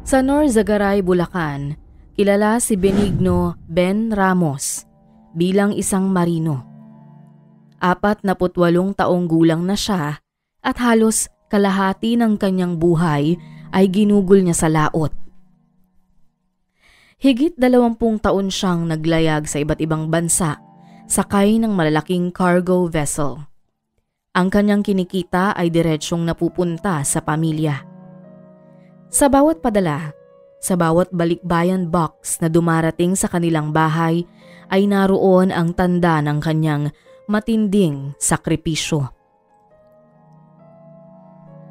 Sa Norzagaray, Bulacan, kilala si Benigno Ben Ramos bilang isang marino. 48 taong gulang na siya at halos kalahati ng kanyang buhay ay ginugol niya sa laot. Higit 20 taon siyang naglayag sa iba't ibang bansa, sakay ng malalaking cargo vessel. Ang kanyang kinikita ay diretsyong napupunta sa pamilya. Sa bawat padala, sa bawat balikbayan box na dumarating sa kanilang bahay ay naroon ang tanda ng kanyang matinding sakripisyo.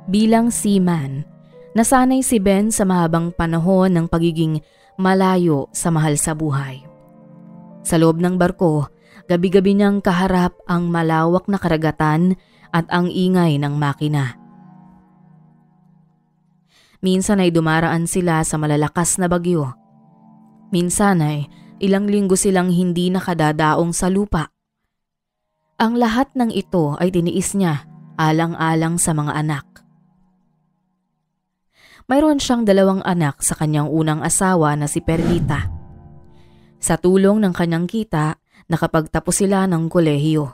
Bilang seaman, nasanay si Ben sa mahabang panahon ng pagiging malayo sa mahal sa buhay. Sa loob ng barko, gabi-gabi niyang kaharap ang malawak na karagatan at ang ingay ng makina. Minsan ay dumaraan sila sa malalakas na bagyo. Minsan ay ilang linggo silang hindi nakadadaong sa lupa. Ang lahat ng ito ay tiniis niya alang-alang sa mga anak. Mayroon siyang 2 anak sa kanyang unang asawa na si Perlita. Sa tulong ng kanyang kita, nakapagtapos sila ng kolehiyo.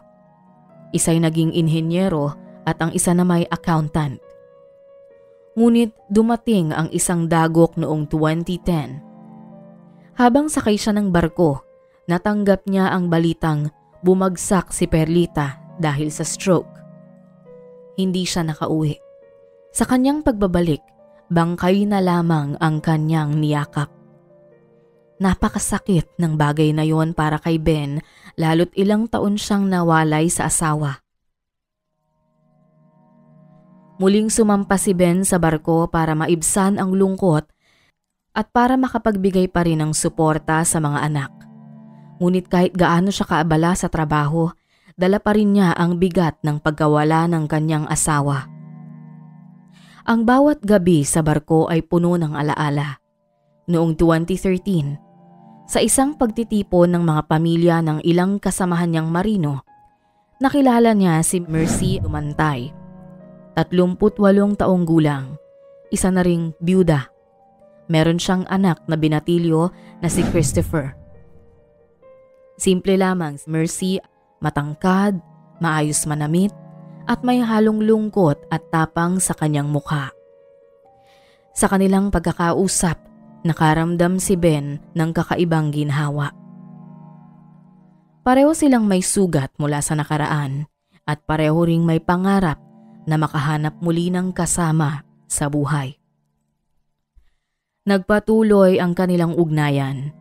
Isa'y naging inhenyero at ang isa na may accountant. Ngunit dumating ang isang dagok noong 2010. Habang sakay siya ng barko, natanggap niya ang balitang bumagsak si Perlita dahil sa stroke. Hindi siya nakauwi. Sa kanyang pagbabalik, bangkay na lamang ang kanyang niyakap. Napakasakit ng bagay na yon para kay Ben, lalo't ilang taon siyang nawalay sa asawa. Muling sumampa si Ben sa barko para maibsan ang lungkot at para makapagbigay pa rin ng suporta sa mga anak. Ngunit kahit gaano siya kaabala sa trabaho, dala pa rin niya ang bigat ng pagkawala ng kanyang asawa. Ang bawat gabi sa barko ay puno ng alaala. Noong 2013, sa isang pagtitipon ng mga pamilya ng ilang kasamahan niyang marino, nakilala niya si Mercy Dumantay. 38 taong gulang, isa na ring byuda. Meron siyang anak na binatilyo na si Christopher. Simple lamang si Mercy, matangkad, maayos manamit, at may halong lungkot at tapang sa kanyang mukha. Sa kanilang pagkakausap, nakaramdam si Ben ng kakaibang ginhawa. Pareho silang may sugat mula sa nakaraan at pareho ring may pangarap na makahanap muli ng kasama sa buhay. Nagpatuloy ang kanilang ugnayan.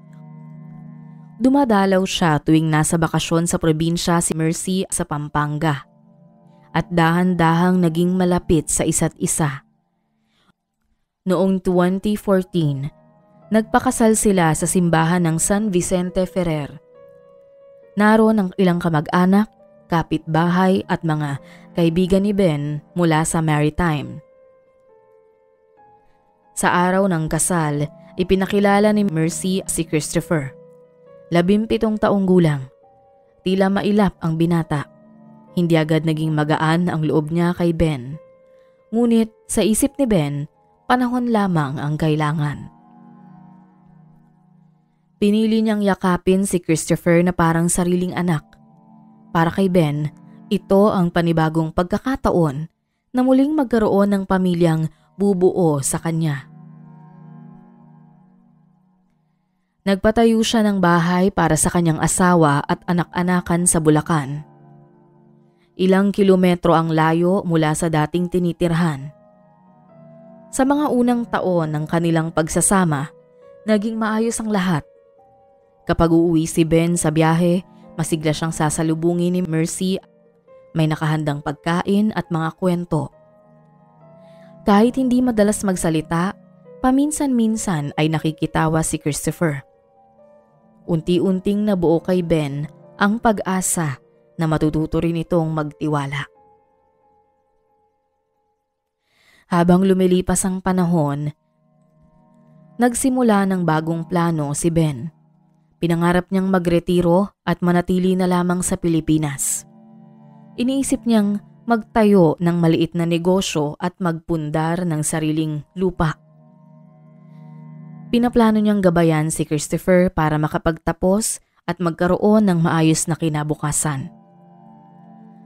Dumadalaw siya tuwing nasa bakasyon sa probinsya si Mercy sa Pampanga at dahan-dahang naging malapit sa isa't isa. Noong 2014, nagpakasal sila sa simbahan ng San Vicente Ferrer. Naroon ang ilang kamag-anak, kapitbahay at mga kaibigan ni Ben mula sa Maritime. Sa araw ng kasal, ipinakilala ni Mercy si Christopher. 17 taong gulang. Tila mailap ang binata. Hindi agad naging magaan ang loob niya kay Ben. Ngunit sa isip ni Ben, panahon lamang ang kailangan. Pinili niyang yakapin si Christopher na parang sariling anak. Para kay Ben, ito ang panibagong pagkakataon na muling magkaroon ng pamilyang bubuo sa kanya. Nagpatayo siya ng bahay para sa kanyang asawa at anak-anakan sa Bulacan. Ilang kilometro ang layo mula sa dating tinitirhan. Sa mga unang taon ng kanilang pagsasama, naging maayos ang lahat. Kapag uuwi si Ben sa biyahe, masigla siyang sasalubungin ni Mercy. May nakahandang pagkain at mga kwento. Kahit hindi madalas magsalita, paminsan-minsan ay nakikitawa si Christopher. Unti-unting nabuo kay Ben ang pag-asa na matututo rin itong magtiwala. Habang lumilipas ang panahon, nagsimula ng bagong plano si Ben. Pinangarap niyang magretiro at manatili na lamang sa Pilipinas. Iniisip niyang magtayo ng maliit na negosyo at magpundar ng sariling lupa. Pinaplano niyang gabayan si Christopher para makapagtapos at magkaroon ng maayos na kinabukasan.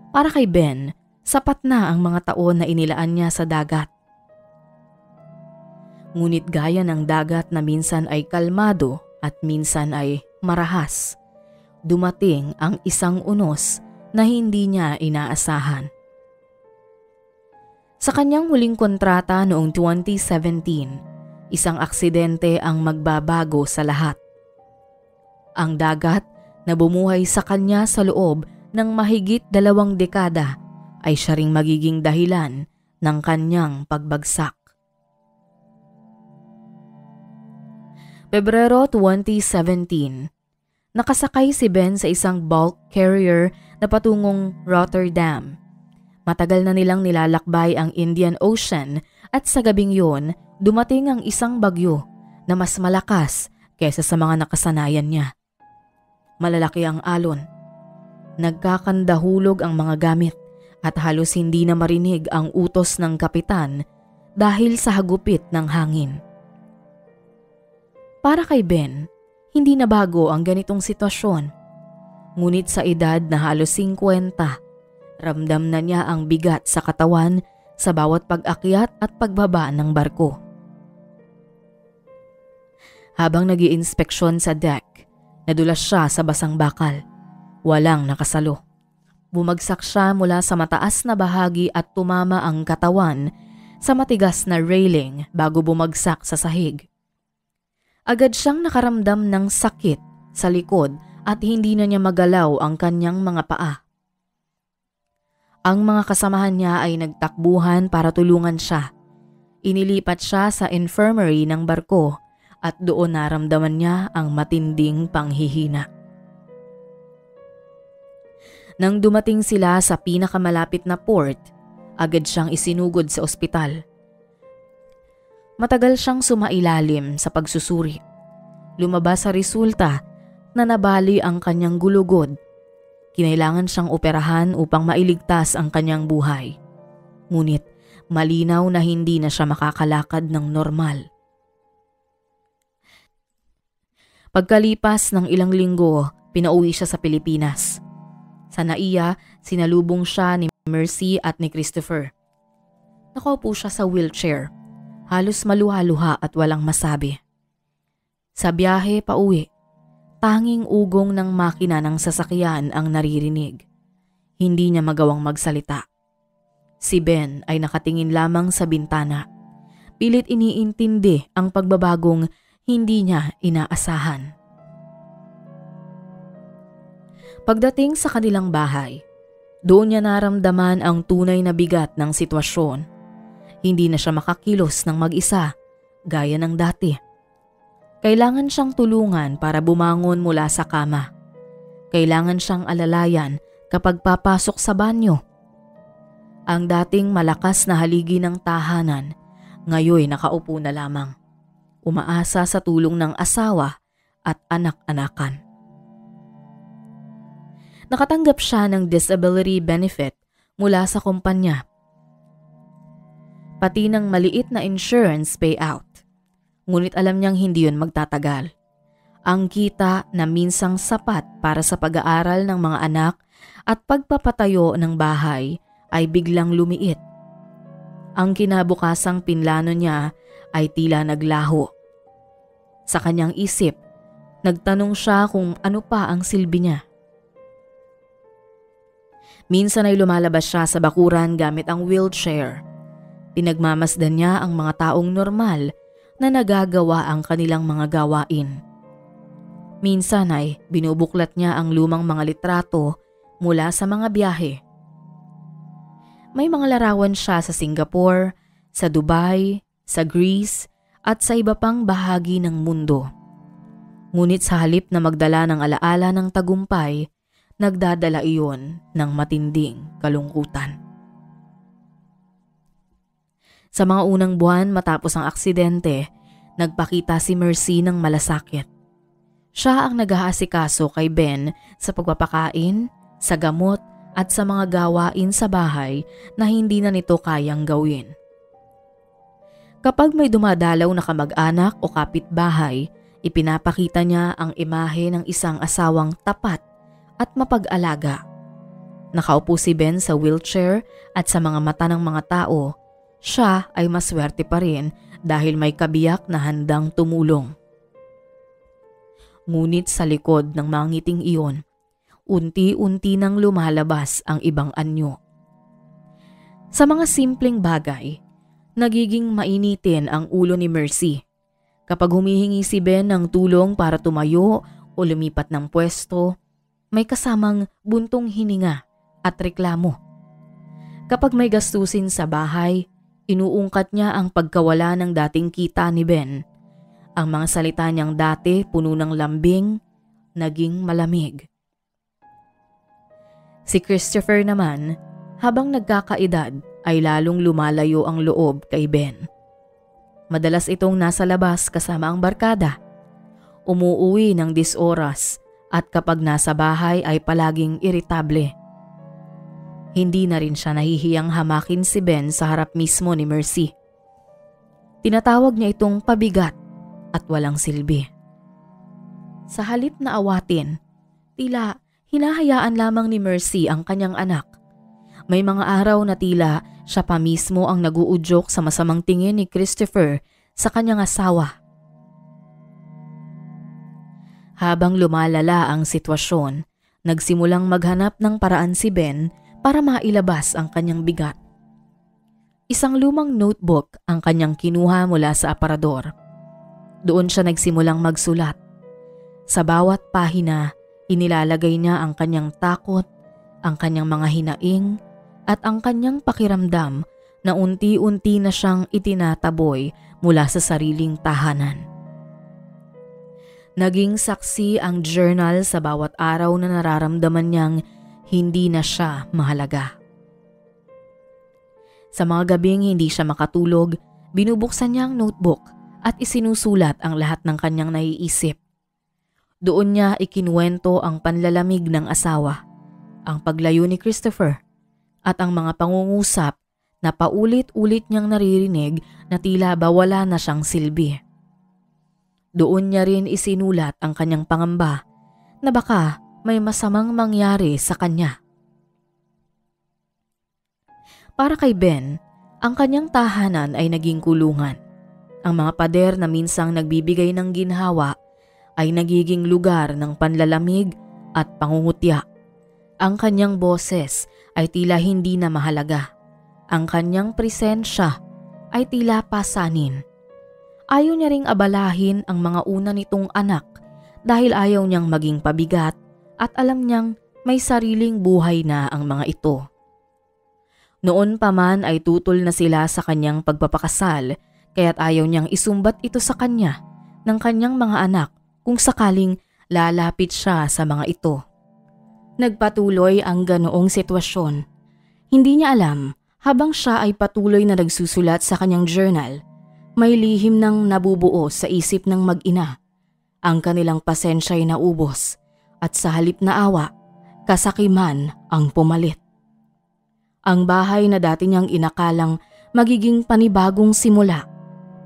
Para kay Ben, sapat na ang mga taon na inilaan niya sa dagat. Ngunit gaya ng dagat na minsan ay kalmado at minsan ay marahas, dumating ang isang unos na hindi niya inaasahan. Sa kanyang huling kontrata noong 2017, isang aksidente ang magbabago sa lahat. Ang dagat na bumuhay sa kanya sa loob ng mahigit 2 dekada ay siya ring magiging dahilan ng kanyang pagbagsak. Pebrero 2017, nakasakay si Ben sa isang bulk carrier na patungong Rotterdam. Matagal na nilang nilalakbay ang Indian Ocean at sa gabing yun, dumating ang isang bagyo na mas malakas kaysa sa mga nakasanayan niya. Malalaki ang alon. Nagkakandahulog ang mga gamit at halos hindi na marinig ang utos ng kapitan dahil sa hagupit ng hangin. Para kay Ben, hindi na bago ang ganitong sitwasyon. Ngunit sa edad na halos 50, ramdam na niya ang bigat sa katawan sa bawat pag-akyat at pagbaba ng barko. Habang nag-iinspeksyon sa deck, nadulas siya sa basang bakal. Walang nakasalo. Bumagsak siya mula sa mataas na bahagi at tumama ang katawan sa matigas na railing bago bumagsak sa sahig. Agad siyang nakaramdam ng sakit sa likod at hindi na niya magalaw ang kanyang mga paa. Ang mga kasamahan niya ay nagtakbuhan para tulungan siya. Inilipat siya sa infirmary ng barko at doon naramdaman niya ang matinding panghihina. Nang dumating sila sa pinakamalapit na port, agad siyang isinugod sa ospital. Matagal siyang sumailalim sa pagsusuri. Lumabas sa resulta na nabali ang kanyang gulugod. Kinailangan siyang operahan upang mailigtas ang kanyang buhay. Ngunit malinaw na hindi na siya makakalakad ng normal. Pagkalipas ng ilang linggo, pinauwi siya sa Pilipinas. Sa NAIA, sinalubong siya ni Mercy at ni Christopher. Nakaupo siya sa wheelchair. Halos maluha-luha at walang masabi. Sa biyahe pauwi, tanging ugong ng makina ng sasakyan ang naririnig. Hindi niya magawang magsalita. Si Ben ay nakatingin lamang sa bintana. Pilit iniintindi ang pagbabagong hindi niya inaasahan. Pagdating sa kanilang bahay, doon niya naramdaman ang tunay na bigat ng sitwasyon. Hindi na siya makakilos ng mag-isa, gaya ng dati. Kailangan siyang tulungan para bumangon mula sa kama. Kailangan siyang alalayan kapag papasok sa banyo. Ang dating malakas na haligi ng tahanan, ngayon nakaupo na lamang. Umaasa sa tulong ng asawa at anak-anakan. Nakatanggap siya ng disability benefit mula sa kumpanya. Pati ng maliit na insurance payout. Ngunit alam niyang hindi yun magtatagal. Ang kita na minsang sapat para sa pag-aaral ng mga anak at pagpapatayo ng bahay ay biglang lumiit. Ang kinabukasang pinlano niya ay tila naglaho. Sa kanyang isip, nagtanong siya kung ano pa ang silbi niya. Minsan ay lumalabas siya sa bakuran gamit ang wheelchair. Pinagmamasdan niya ang mga taong normal na nagagawa ang kanilang mga gawain. Minsan ay binubuklat niya ang lumang mga litrato mula sa mga biyahe. May mga larawan siya sa Singapore, sa Dubai, sa Greece at sa iba pang bahagi ng mundo. Ngunit sa halip na magdala ng alaala ng tagumpay, nagdadala iyon ng matinding kalungkutan. Sa mga unang buwan matapos ang aksidente, nagpakita si Mercy ng malasakit. Siya ang nag-aasikaso kay Ben sa pagpapakain, sa gamot at sa mga gawain sa bahay na hindi na nito kayang gawin. Kapag may dumadalaw na kamag-anak o kapitbahay, ipinapakita niya ang imahe ng isang asawang tapat at mapag-alaga. Nakaupo si Ben sa wheelchair at sa mga mata ng mga tao, siya ay maswerte pa rin dahil may kabiyak na handang tumulong. Ngunit sa likod ng mga ngiting iyon, unti-unti nang lumalabas ang ibang anyo. Sa mga simpleng bagay, nagiging mainitin ang ulo ni Mercy. Kapag humihingi si Ben ng tulong para tumayo o lumipat ng pwesto, may kasamang buntong hininga at reklamo. Kapag may gastusin sa bahay, inuungkat niya ang pagkawala ng dating kita ni Ben. Ang mga salita niyang dati puno ng lambing, naging malamig. Si Christopher naman, habang nagkakaedad ay lalong lumalayo ang loob kay Ben. Madalas itong nasa labas kasama ang barkada. Umuuwi ng 10 oras at kapag nasa bahay ay palaging iritable. Hindi na rin siya nahihiyang hamakin si Ben sa harap mismo ni Mercy. Tinatawag niya itong pabigat at walang silbi. Sa halip na awatin, tila hinahayaan lamang ni Mercy ang kanyang anak. May mga araw na tila siya pa mismo ang naguudyok sa masamang tingin ni Christopher sa kanyang asawa. Habang lumalala ang sitwasyon, nagsimulang maghanap ng paraan si Ben para mailabas ang kanyang bigat. Isang lumang notebook ang kanyang kinuha mula sa aparador. Doon siya nagsimulang magsulat. Sa bawat pahina, inilalagay niya ang kanyang takot, ang kanyang mga hinaing, at ang kanyang pakiramdam na unti-unti na siyang itinataboy mula sa sariling tahanan. Naging saksi ang journal sa bawat araw na nararamdaman niyang hindi na siya mahalaga. Sa mga gabing hindi siya makatulog, binubuksan niya ang notebook at isinusulat ang lahat ng kanyang naiisip. Doon niya ikinuwento ang panlalamig ng asawa, ang paglayo ni Christopher, at ang mga pangungusap na paulit-ulit niyang naririnig na tila ba wala na siyang silbi. Doon niya rin isinulat ang kanyang pangamba na baka may masamang mangyari sa kanya. Para kay Ben, ang kanyang tahanan ay naging kulungan. Ang mga pader na minsang nagbibigay ng ginhawa ay nagiging lugar ng panlalamig at pangungutya. Ang kanyang boses ay tila hindi na mahalaga. Ang kanyang presensya ay tila pasanin. Ayaw niya ring abalahin ang mga una nitong anak dahil ayaw niyang maging pabigat at alam niyang may sariling buhay na ang mga ito. Noon pa man ay tutol na sila sa kanyang pagpapakasal kaya't ayaw niyang isumbat ito sa kanya ng kanyang mga anak kung sakaling lalapit siya sa mga ito. Nagpatuloy ang ganoong sitwasyon. Hindi niya alam, habang siya ay patuloy na nagsusulat sa kanyang journal, may lihim nang nabubuo sa isip ng mag-ina. Ang kanilang pasensya ay naubos at sa halip na awa, kasakiman ang pumalit. Ang bahay na dati niyang inakalang magiging panibagong simula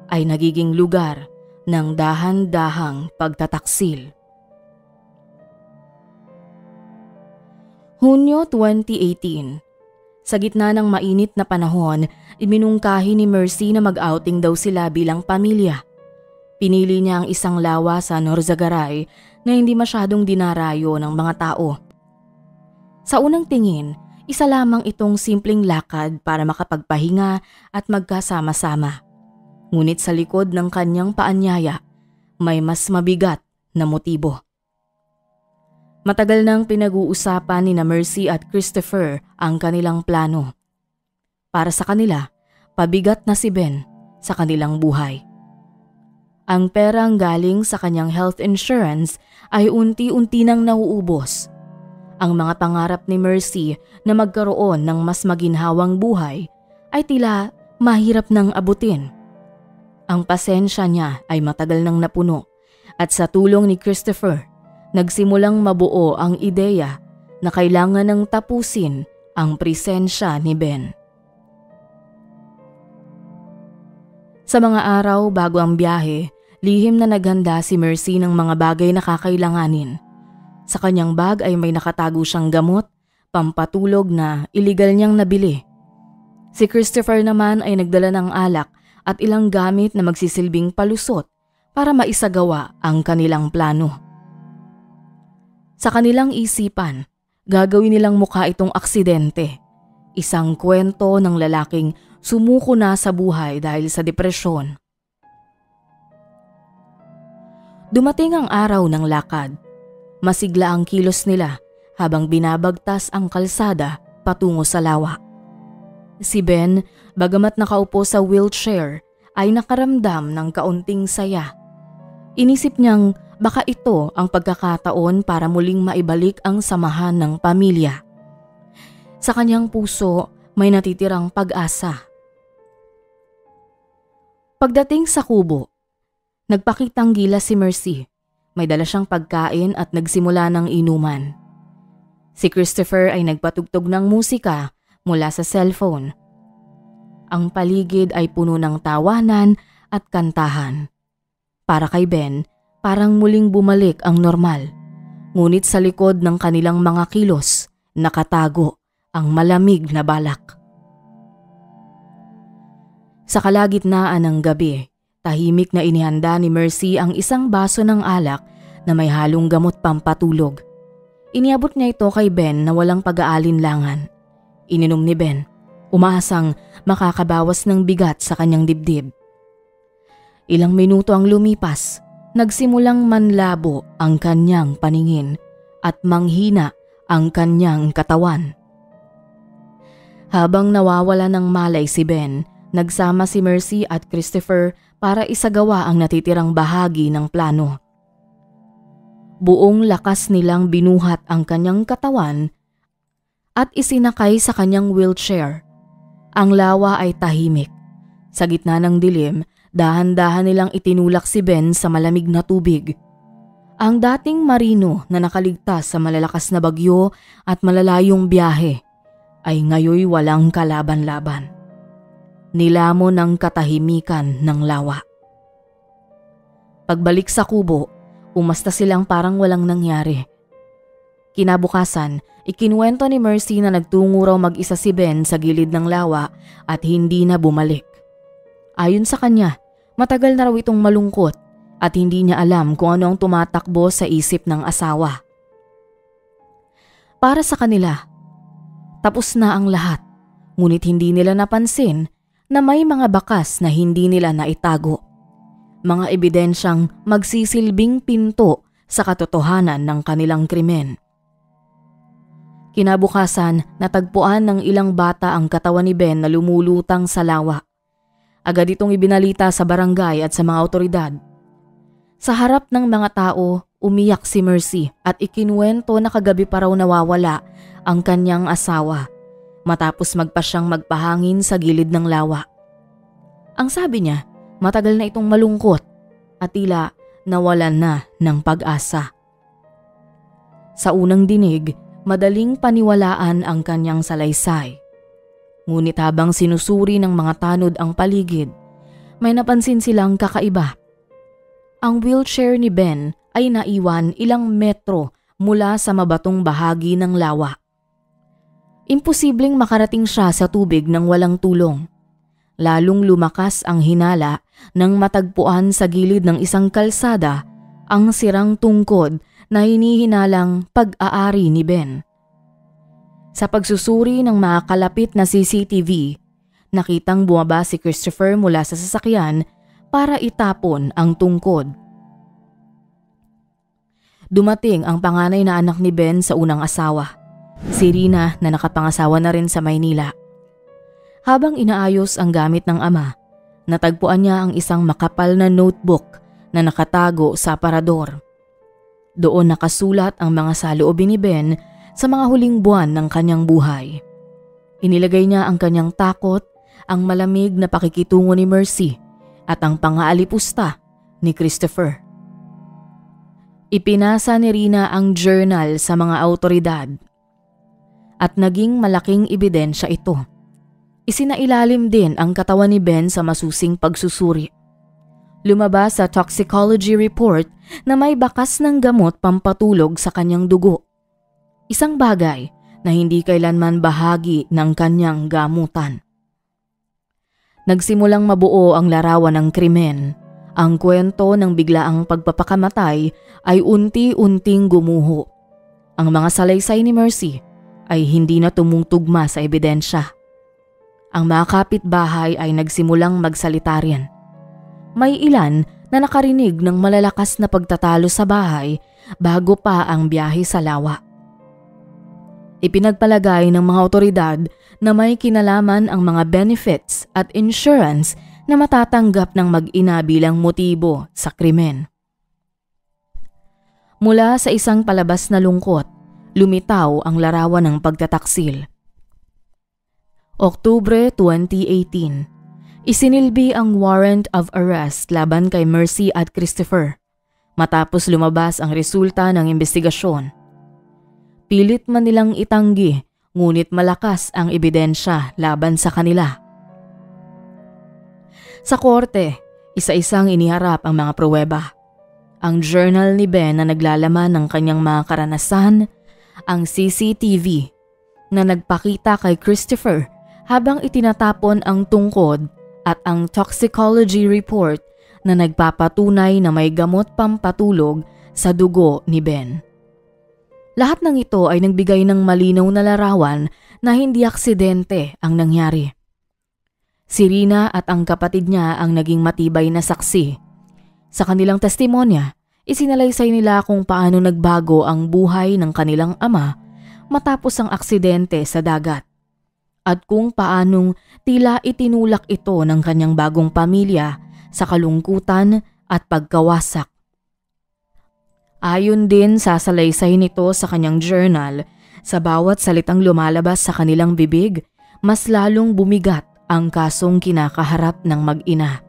ay nagiging lugar ng dahan-dahang pagtataksil. Hunyo 2018. Sa gitna ng mainit na panahon, iminungkahi ni Mercy na mag-outing daw sila bilang pamilya. Pinili niya ang isang lawa sa Norzagaray na hindi masyadong dinarayo ng mga tao. Sa unang tingin, isa lamang itong simpleng lakad para makapagpahinga at magkasama-sama. Ngunit sa likod ng kanyang paanyaya, may mas mabigat na motibo. Matagal nang pinag-uusapan ni Mercy at Christopher ang kanilang plano. Para sa kanila, pabigat na si Ben sa kanilang buhay. Ang perang galing sa kanyang health insurance ay unti-unti nang nauubos. Ang mga pangarap ni Mercy na magkaroon ng mas maginhawang buhay ay tila mahirap nang abutin. Ang pasensya niya ay matagal nang napuno at sa tulong ni Christopher, nagsimulang mabuo ang ideya na kailangan ng tapusin ang presensya ni Ben. Sa mga araw bago ang biyahe, lihim na naghanda si Mercy ng mga bagay na kakailanganin. Sa kanyang bag ay may nakatago siyang gamot, pampatulog na iligal niyang nabili. Si Christopher naman ay nagdala ng alak at ilang gamit na magsisilbing palusot para maisagawa ang kanilang plano. Sa kanilang isipan, gagawin nilang mukha itong aksidente. Isang kwento ng lalaking sumuko na sa buhay dahil sa depresyon. Dumating ang araw ng lakad. Masigla ang kilos nila habang binabagtas ang kalsada patungo sa lawa. Si Ben, bagamat nakaupo sa wheelchair, ay nakaramdam ng kaunting saya. Inisip niyang baka ito ang pagkakataon para muling maibalik ang samahan ng pamilya. Sa kanyang puso, may natitirang pag-asa. Pagdating sa kubo, nagpakitang gilas si Mercy. May dala siyang pagkain at nagsimula ng inuman. Si Christopher ay nagpatugtog ng musika mula sa cellphone. Ang paligid ay puno ng tawanan at kantahan. Para kay Ben, parang muling bumalik ang normal. Ngunit sa likod ng kanilang mga kilos, nakatago ang malamig na balak. Sa kalagitnaan ng gabi, tahimik na inihanda ni Mercy ang isang baso ng alak na may halong gamot pampatulog. Iniabot niya ito kay Ben na walang pag-aalinlangan. Ininom ni Ben, umaasang makakabawas ng bigat sa kanyang dibdib. Ilang minuto ang lumipas, nagsimulang manlabo ang kanyang paningin at manghina ang kanyang katawan. Habang nawawala ng malay si Ben, nagsama si Mercy at Christopher para isagawa ang natitirang bahagi ng plano. Buong lakas nilang binuhat ang kanyang katawan at isinakay sa kanyang wheelchair. Ang lawa ay tahimik. Sa gitna ng dilim, dahan-dahan nilang itinulak si Ben sa malamig na tubig. Ang dating marino na nakaligtas sa malalakas na bagyo at malalayong biyahe ay ngayoy walang kalaban-laban. Nilamon ng katahimikan ng lawa. Pagbalik sa kubo, umasta silang parang walang nangyari. Kinabukasan, ikinuwento ni Mercy na nagtungo raw mag-isa si Ben sa gilid ng lawa at hindi na bumalik. Ayon sa kanya, matagal na raw itong malungkot at hindi niya alam kung ano ang tumatakbo sa isip ng asawa. Para sa kanila, tapos na ang lahat, ngunit hindi nila napansin na may mga bakas na hindi nila naitago. Mga ebidensyang magsisilbing pinto sa katotohanan ng kanilang krimen. Kinabukasan, natagpuan ng ilang bata ang katawan ni Ben na lumulutang sa lawa. Agad itong ibinalita sa barangay at sa mga awtoridad. Sa harap ng mga tao, umiyak si Mercy at ikinuwento na kagabi pa raw nawawala ang kanyang asawa matapos magpasyang magpahangin sa gilid ng lawa. Ang sabi niya, matagal na itong malungkot at tila nawalan na ng pag-asa. Sa unang dinig, madaling paniwalaan ang kanyang salaysay. Ngunit habang sinusuri ng mga tanod ang paligid, may napansin silang kakaiba. Ang wheelchair ni Ben ay naiwan ilang metro mula sa mabatong bahagi ng lawa. Imposibleng makarating siya sa tubig nang walang tulong. Lalong lumakas ang hinala nang matagpuan sa gilid ng isang kalsada ang sirang tungkod na hinihinalang pag-aari ni Ben. Sa pagsusuri ng mga kalapit na CCTV, nakitang bumaba si Christopher mula sa sasakyan para itapon ang tungkod. Dumating ang panganay na anak ni Ben sa unang asawa, si Rina na nakapangasawa na rin sa Maynila. Habang inaayos ang gamit ng ama, natagpuan niya ang isang makapal na notebook na nakatago sa aparador. Doon nakasulat ang mga saloobin ni Ben sa mga huling buwan ng kanyang buhay. Inilagay niya ang kanyang takot, ang malamig na pakikitungo ni Mercy at ang pangaalipusta ni Christopher. Ipinasa ni Rina ang journal sa mga awtoridad at naging malaking ebidensya ito. Isinailalim din ang katawan ni Ben sa masusing pagsusuri. Lumabas sa toxicology report na may bakas ng gamot pampatulog sa kanyang dugo. Isang bagay na hindi kailanman bahagi ng kanyang gamutan. Nagsimulang mabuo ang larawan ng krimen. Ang kwento ng biglaang pagpapakamatay ay unti-unting gumuho. Ang mga salaysay ni Mercy ay hindi na tumutugma sa ebidensya. Ang mga kapitbahay ay nagsimulang magsalita rin. May ilan na nakarinig ng malalakas na pagtatalo sa bahay bago pa ang biyahe sa lawa. Ipinagpalagay ng mga otoridad na may kinalaman ang mga benefits at insurance na matatanggap ng mag-ina bilang motibo sa krimen. Mula sa isang palabas na lungkot, lumitaw ang larawan ng pagtataksil. Oktubre 2018, isinilbi ang warrant of arrest laban kay Mercy at Christopher matapos lumabas ang resulta ng investigasyon. Pilit man nilang itanggi, ngunit malakas ang ebidensya laban sa kanila. Sa korte, isa-isang iniharap ang mga pruweba. Ang journal ni Ben na naglalaman ng kanyang mga karanasan, ang CCTV na nagpakita kay Christopher habang itinatapon ang tungkod at ang toxicology report na nagpapatunay na may gamot pampatulog sa dugo ni Ben. Lahat ng ito ay nagbigay ng malinaw na larawan na hindi aksidente ang nangyari. Si Rina at ang kapatid niya ang naging matibay na saksi. Sa kanilang testimonya, isinalaysay nila kung paano nagbago ang buhay ng kanilang ama matapos ang aksidente sa dagat at kung paanong tila itinulak ito ng kanyang bagong pamilya sa kalungkutan at pagkawasak. Ayon din sa salaysay nito sa kanyang journal, sa bawat salitang lumalabas sa kanilang bibig, mas lalong bumigat ang kasong kinakaharap ng mag-ina.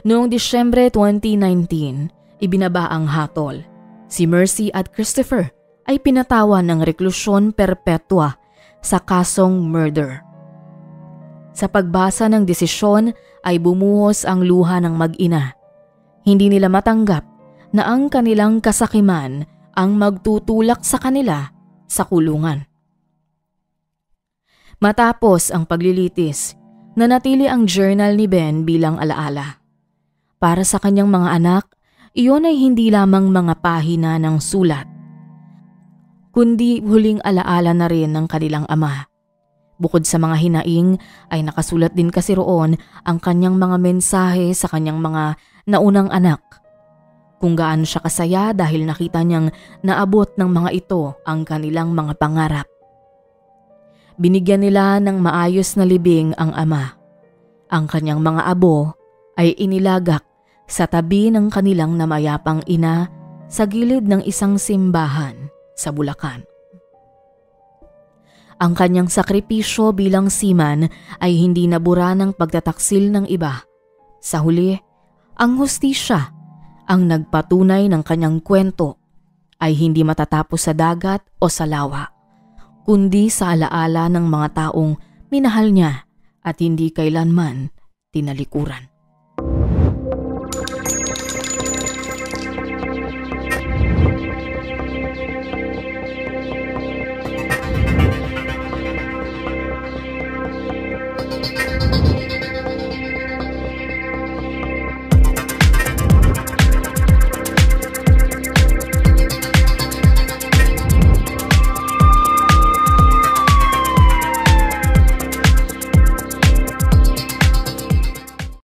Noong Disyembre 2019, ibinaba ang hatol. Si Mercy at Christopher ay pinatawan ng reklusyon perpetua sa kasong murder. Sa pagbasa ng desisyon ay bumuhos ang luha ng mag-ina. Hindi nila matanggap na ang kanilang kasakiman ang magtutulak sa kanila sa kulungan. Matapos ang paglilitis, nanatili ang journal ni Ben bilang alaala. Para sa kanyang mga anak, iyon ay hindi lamang mga pahina ng sulat, kundi huling alaala na rin ng kanilang ama. Bukod sa mga hinaing ay nakasulat din kasi roon ang kanyang mga mensahe sa kanyang mga naunang anak. Kung gaano siya kasaya dahil nakita niyang naabot ng mga ito ang kanilang mga pangarap. Binigyan nila ng maayos na libing ang ama. Ang kanyang mga abo ay inilagak sa tabi ng kanilang namayapang ina sa gilid ng isang simbahan sa Bulacan. Ang kanyang sakripisyo bilang seaman ay hindi nabura ng pagtataksil ng iba. Sa huli, ang hustisya, ang nagpatunay ng kanyang kwento, ay hindi matatapos sa dagat o sa lawa, kundi sa alaala ng mga taong minahal niya at hindi kailanman tinalikuran.